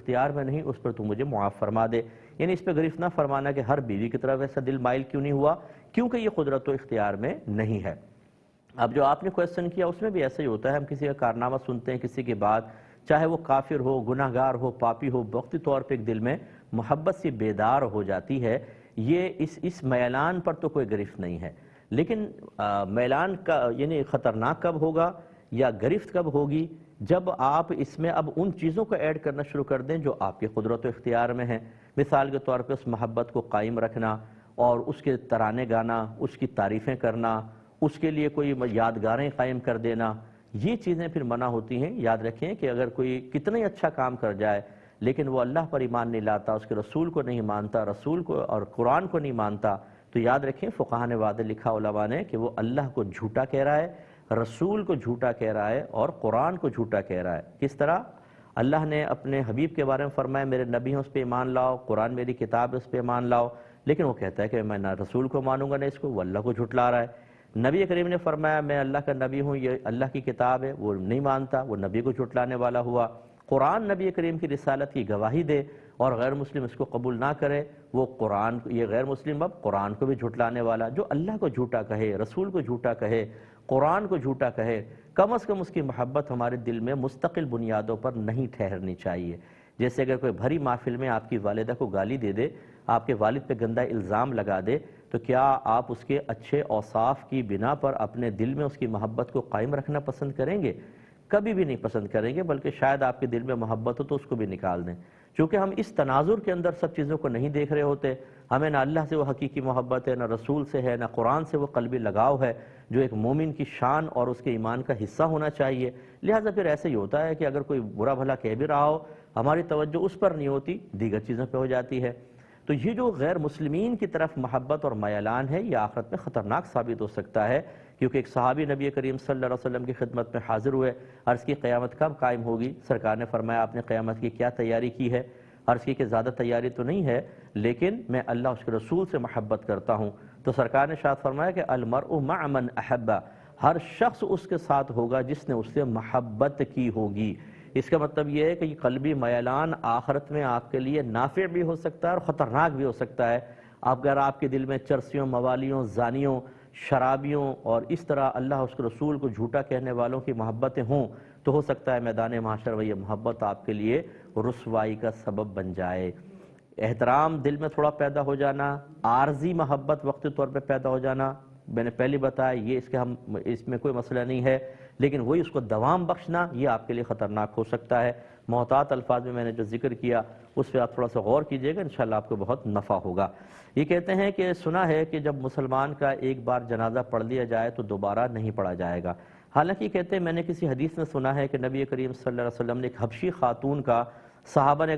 اختیار میں نہیں اس پر تو مجھے معاف فرما دے۔ یعنی اس پہ گرفت نہ فرمانا کہ ہر بیوی کی طرف ایسا دل مائل کیوں نہیں ہوا، کیونکہ یہ قدرت و اختیار میں نہیں ہے۔ اب جو آپ نے کویسچن کیا اس میں بھی ایسا ہی ہوتا ہے، ہم کسی کا کارنامہ سنتے ہیں، کسی کی بات، چاہے وہ کافر ہو، گناہ گار ہو، پاپی ہو، وقتی طور پہ ایک دل میں محبت سی بیدار ہو جاتی ہے۔ یہ اس میلان پر تو کوئی گرفت نہیں ہے، لیکن میلان کا یعنی خطرناک کب ہوگا یا گرفت کب ہوگی؟ جب آپ اس میں اب ان چیزوں کو ایڈ کرنا شروع کر دیں جو آپ کے قدرت و اختیار میں ہیں۔ مثال کے طور پہ اس محبت کو قائم رکھنا اور اس کے ترانے گانا، اس کی تعریفیں کرنا، اس کے لیے کوئی یادگاریں قائم کر دینا، یہ چیزیں پھر منع ہوتی ہیں۔ یاد رکھیں کہ اگر کوئی کتنا ہی اچھا کام کر جائے لیکن وہ اللہ پر ایمان نہیں لاتا، اس کے رسول کو نہیں مانتا، رسول کو اور قرآن کو نہیں مانتا، تو یاد رکھیں فقہاء نے واضح لکھا علماء نے کہ وہ اللہ کو جھوٹا کہہ رہا ہے، رسول کو جھوٹا کہہ رہا ہے اور قرآن کو جھوٹا کہہ رہا ہے۔ کس طرح؟ اللہ نے اپنے حبیب کے بارے میں فرمایا میرے نبی ہیں اس پہ ایمان لاؤ، قرآن میری کتاب ہے اس پہ ایمان لاؤ، لیکن وہ کہتا ہے کہ میں نہ رسول کو مانوں گا نہ اس کو، وہ اللہ کو جھٹلا رہا ہے۔ نبی کریم نے فرمایا میں اللہ کا نبی ہوں، یہ اللہ کی کتاب ہے، وہ نہیں مانتا، وہ نبی کو جھٹلانے والا ہوا۔ قرآن نبی کریم کی رسالت کی گواہی دے اور غیر مسلم اس کو قبول نہ کرے، وہ قرآن، یہ غیر مسلم اب قرآن کو بھی جھٹلانے والا۔ جو اللہ کو جھوٹا کہے، رسول کو جھوٹا کہے، قرآن کو جھوٹا کہے، کم از کم اس کی محبت ہمارے دل میں مستقل بنیادوں پر نہیں ٹھہرنی چاہیے۔ جیسے اگر کوئی بھری محفل میں آپ کی والدہ کو گالی دے دے، آپ کے والد پہ گندا الزام لگا دے، تو کیا آپ اس کے اچھے اوصاف کی بنا پر اپنے دل میں اس کی محبت کو قائم رکھنا پسند کریں گے؟ کبھی بھی نہیں پسند کریں گے، بلکہ شاید آپ کے دل میں محبت ہو تو اس کو بھی نکال دیں۔ چونکہ ہم اس تناظر کے اندر سب چیزوں کو نہیں دیکھ رہے ہوتے، ہمیں نہ اللہ سے وہ حقیقی محبت ہے، نہ رسول سے ہے، نہ قرآن سے وہ قلبی لگاؤ ہے جو ایک مومن کی شان اور اس کے ایمان کا حصہ ہونا چاہیے۔ لہٰذا پھر ایسے ہی ہوتا ہے کہ اگر کوئی برا بھلا کہہ بھی رہا ہو، ہماری توجہ اس پر نہیں ہوتی، دیگر چیزوں پہ ہو جاتی ہے۔ تو یہ جو غیر مسلمین کی طرف محبت اور میلان ہے، یہ آخرت میں خطرناک ثابت ہو سکتا ہے، کیونکہ ایک صحابی نبی کریم صلی اللہ علیہ وسلم کی خدمت میں حاضر ہوئے، عرض کی قیامت کب قائم ہوگی؟ سرکار نے فرمایا آپ نے قیامت کی کیا تیاری کی ہے؟ عرض کی کہ زیادہ تیاری تو نہیں ہے، لیکن میں اللہ اس کے رسول سے محبت کرتا ہوں۔ تو سرکار نے ارشاد فرمایا کہ المرء مع من احب، ہر شخص اس کے ساتھ ہوگا جس نے اس سے محبت کی ہوگی۔ اس کا مطلب یہ ہے کہ یہ قلبی میلان آخرت میں آپ کے لیے نافع بھی ہو سکتا ہے اور خطرناک بھی ہو سکتا ہے۔ اگر آپ کے دل میں چرسیوں، موالیوں، زانیوں، شرابیوں اور اس طرح اللہ اس کے رسول کو جھوٹا کہنے والوں کی محبتیں ہوں، تو ہو سکتا ہے میدان محشر وہ یہ محبت آپ کے لیے رسوائی کا سبب بن جائے۔ احترام دل میں تھوڑا پیدا ہو جانا، عارضی محبت وقتی طور پہ پیدا ہو جانا، میں نے پہلے بتایا یہ اس میں کوئی مسئلہ نہیں ہے، لیکن وہی اس کو دوام بخشنا یہ آپ کے لیے خطرناک ہو سکتا ہے۔ محتاط الفاظ میں نے جو ذکر کیا اس پہ آپ تھوڑا سا غور کیجئے گا، انشاءاللہ آپ کو بہت نفع ہوگا۔ یہ کہتے ہیں کہ سنا ہے کہ جب مسلمان کا ایک بار جنازہ پڑھ لیا جائے تو دوبارہ نہیں پڑھا جائے گا۔ حالانکہ کہتے ہیں میں نے کسی حدیث میں سنا ہے کہ نبی کریم صلی اللہ علیہ وسلم نے ایک حبشی خاتون کا صحابہ نے